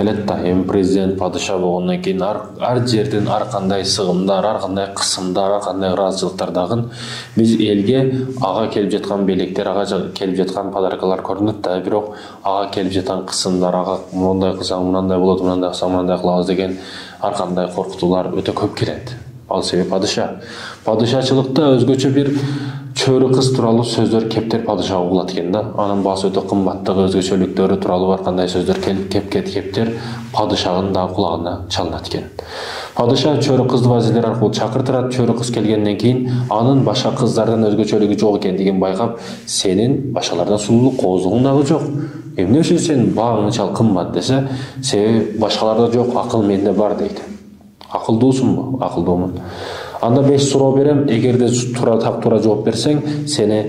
келет да. Эми президент падыша болгондон кийин ар жерден ар кандай сыгымдар, ар кандай кысымдар, ар кандай ыраазычылыктар дагы биз элге ага келип жаткан белектер, ага келип жаткан подаркалар көрүнөт да. Бирок ага келип жаткан кысымдар, ага мындай кылсаң мындай болот, мындай кылсаң мындай кылабыз деген ар кандай коркутуулар өтө көп келет. Ал себеп падыша. Падышачылыкта өзгөчө бир чөйрө кыз тууралуу сөздөр кептер падыша угулат экен да. Анын баасы өтө кымбаттыгы, өзгөчөлүктөрү тууралуу ар кандай сөздөр кептер падышанын да кулагына чалынат экен. Падыша чөйрө кызды вазирлер аркылуу чакыртырат. Чөйрө кыз келгенден кийин анын башка кыздардан өзгөчөлүгү жок экендигин байкап, сенин башкалардан сулуулук, кооздугуң дагы жок. Эмне үчүн сен багыңы чал кымбат десе, себеби башкаларда жок, акыл менде бар дейт. Акылдуусунбу? Акылдуумун. Анда 5 суроо берем, эгерде туура жооп берсең, сени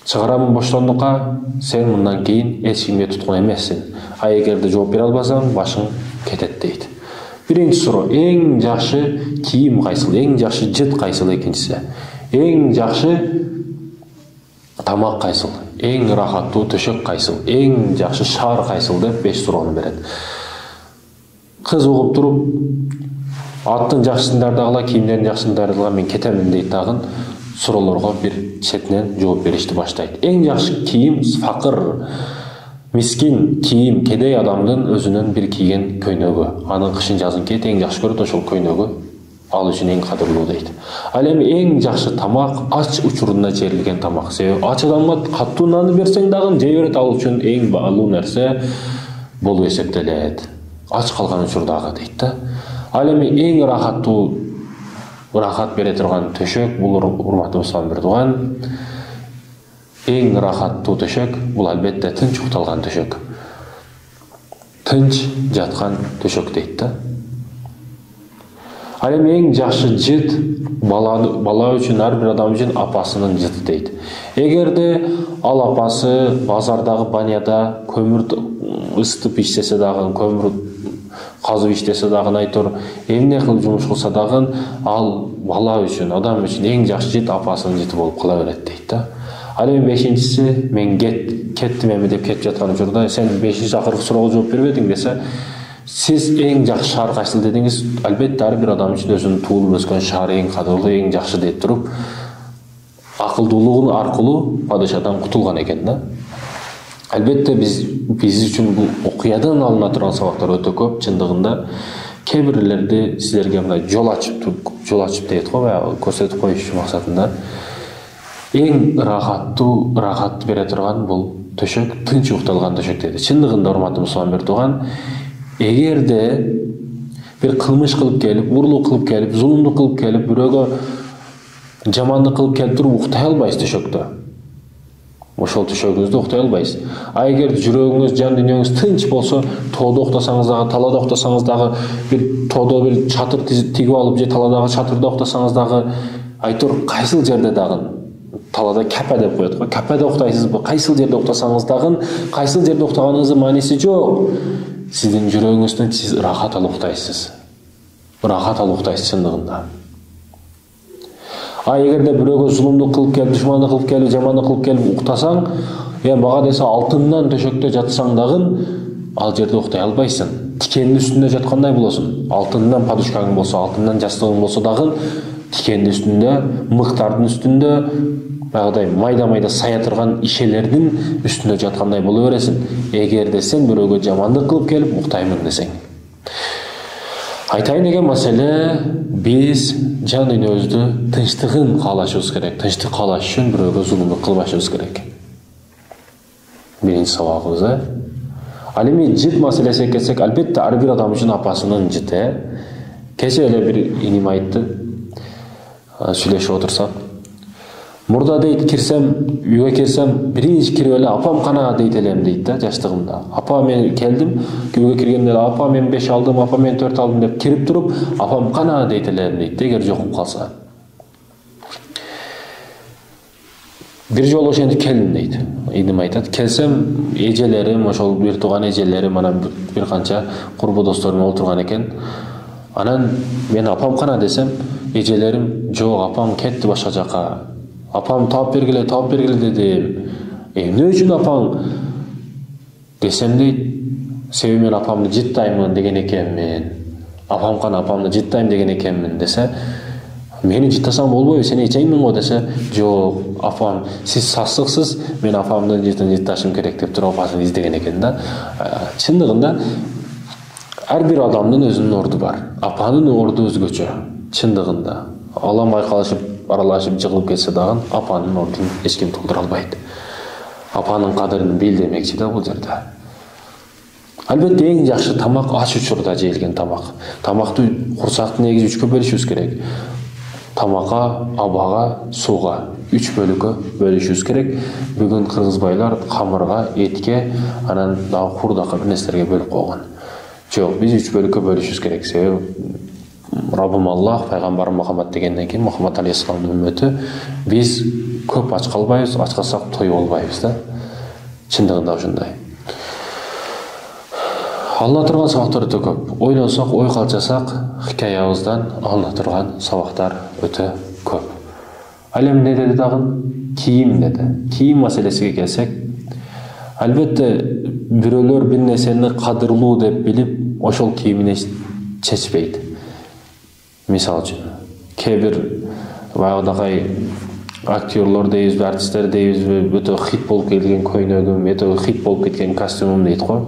чыгарамын боштондукка, сен мындан кийин эч кимге туткун эмессиң. А эгерде жооп бере албасаң, башың кетет дейт. Биринчи суроо, эң жакшы кийим кайсыл, эң жакшы жыт кайсыл? Экинчиси, эң жакшы тамак кайсыл, эң рахаттуу төшөк кайсыл, эң жакшы шаар кайсыл деп 5 суроону берет. Кыз угуп туруп, аттын жакшысын даярдагыла, кийимдердин жакшысын даярдагыла, мен кетемин дейт дагы, суроолорго бир четинен жооп беришти баштайт. Эң жакшы кийим факыр, мискин кийим, кедей адамдын өзүнүн бир кийген көйнөгү. Анын кышын жазын кийет, эң жакшы көрөт ошол көйнөгү ал үчүн эң кадырлуу дейт. Ал эми эң жакшы тамак ач учурунда жерилген тамак. Себеби ач адамга каттуу нанды берсең дагы жей берет, ал үчүн эң баалуу нерсе болуп эсептелет. Ач калган учурдагы дейт да. Ал эми эң рахат бере турган төшөк, бул урматтуу Мусамбир туган, эң рахаттуу төшөк бул албетте тынч укталган төшөк. Тынч жаткан төшөк дейт да. Ал эми эң жакшы жыт бала үчүн, ар бир адам үчүн апасынын жыты дейт. Эгерде ал апасы базардагы баняда көмүр ысытып иштесе дагы, көмүр казып иштесе дагы, айтор эмне кылып жумуш кылса дагы, ал бала үчүн, адам үчүн эң жакшы жыт апасынын жыты болуп кала берет дейт да. Ал эми 5-инчиси, мен кеттим эми деп кетип жаткан учурда, сен 5-инчи акыркы суроого жооп бербедиң десе, сиз эң жакшы шаар кайсыл дедиңиз, албетте ар бир адам үчүн өзүнүн туулуп өскөн шаары эң кадырлуу, эң жакшы деп туруп, акылдуулугун аркылуу падышадан кутулган экен да. Албетте биз үчүн бул окуядан алына турган сабактар өтө көп. Чындыгында кээ бирлерди силерге мындай жол ачып дейт го, баягы көрсөтүп коюш максатында. Эң рахат бере турган бул төшөк, тынч укталган төшөк дейт. Чындыгында урматтуу Мусамбир туган, эгерде бир кылмыш кылып келип, урлук кылып келип, зулумдук кылып келип, бирөөгө жамандык кылып келип туруп уктай албайсыз төшөктө. Ошол төшөгүңүздө уктай албайсыз. А эгер жүрөгүңүз, жан дүйнөңүз тынч болсо, тоодо уктасаңыз дагы, талаада уктасаңыз дагы, бир тоодо бир чатыр тигип алып же таладагы чатырда уктасаңыз дагы, айтор кайсыл жерде дагы, талаада капа деп коет го, капада уктайсызбы, кайсыл жерде уктасаңыз дагы, кайсыл жерде уктаганыңыздын мааниси жок. Сиздин жүрөгүңүз тынч, сиз рахат алып уктайсыз. Рахат алып уктайсыз чындыгында. А эгерде бирөөгө зулумдук кылып келип, душмандык кылып келип, жамандык кылып келип уктасаң, бага десе алтындан төшөктө жатсаң дагы, ал жерде уктай албайсың. Тикендин үстүндө жаткандай болосуң. Алтындан подушкаң болсо, алтындан жастыгың болсо дагы, тикендин үстүндө, мыктардын үстүндө, багыдай майда сая турган ишелердин үстүндө жаткандай боло бересиң. Эгерде сен бирөөгө жамандык кылып келип уктаймын десең. Айтайын деген маселе, биз жан дүйнөбүздү тынчтыгын каалашыбыз керек. Тынчтык каалаш үчүн бирөөгө зулумдук кылбашыбыз керек. Биринчи сабагыбыз. Ал эми жыт маселесине келсек, албетте ар бир адам үчүн апасынын жыты. Кече эле бир иним айтты, сүйлөшүп отурсак. Мурда дейт, үйгө кирсем, биринчи кирип эле апам кана дейт элем дейт да, жаштыгымда. Апа мен келдим, үйгө киргенде апа мен 5 алдым, апа мен 4 алдым деп кирип туруп, апам кана дейт элем дейт, эгер жокуп калса. Бир жолу ошентип келдим дейт. Иним айтат, келсем, эжелерим, ошол бир тууган эжелерим, анан бир канча курбу досторум отурган экен. Анан мен апам кана десем, эжелерим, жок, апам кетти башка жака. Апам таап бергиле дедим. Эмне үчүн апаң десем дейт, себеби мен апамды жыттаймын деген экенмин, апам кана апамды жыттайм деген экенмин десе, мени жыттасам болбойбу, сен эчеңмин го десе, жок, апам сиз сасыксыз, мен апамдын жытташым керек деп туруп апасын издеген экен да. Чындыгында ар бир адамдын өзүнүн орду бар. Апанын орду өзгөчө. Чындыгында алам айкалышып, аралашып жыгылып кетсе дагы апанын ордун эч ким толтура албайт. Апанын кадырын бил демекчи да бул жерде. Албетте эң жакшы тамак аш учурда жейилген тамак. Тамакты курсакты негизи 3кө бөлүшүбүз керек. Тамакка, абага, сууга 3 бөлүккө бөлүшүбүз керек. Бүгүн кыргызбайлар камырга, этке, анан дагы курдакка бир нерселерге бөлүп койгон. Жок, биз 3 бөлүккө бөлүшүбүз керек. Себеби Раббым Аллах, пайгамбар Мухаммад дегенден кийин Мухаммад алейхиссаламдын үммөтү, биз көп ач калбайбыз, ач калсак той болбойбуз да. Чындыгында ушундай. Алына турган сабактар өтө көп. Ойлонсок, ой калчасак, хикаябыздан алына турган сабактар өтө көп. Ал эми не деди дагы? Кийим деди. Кийим маселесиге келсек, албетте бирөөлөр бир нерсени кадырлуу деп билип, ошол кийимине чечпейт. Мисал үчүн, кээ бир баягыдагы актерлор дейбизби, артисттер дейбизби, өтө хит болуп кеткен көйнөгүм, өтө хит болуп кеткен костюмум дейт го.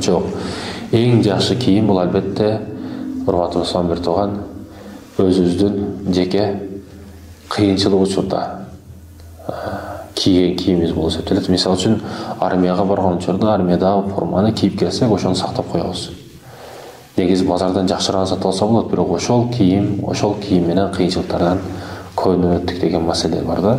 Жок. Эң жакшы кийим бул албетте урматтуу досторум, бир тууган өзүбүздүн жеке кыйынчылык учурда кийген кийимибиз болуп эсептелет. Мисал үчүн, армияга барган учурда армиядагы форманы кийип келсек, ошону сактап коебуз. Негизи базардан жакшыраак сатып алса болот, бирок ошол кийим менен кыйынчылыктардан көйнөп өттүк деген маселе бар да.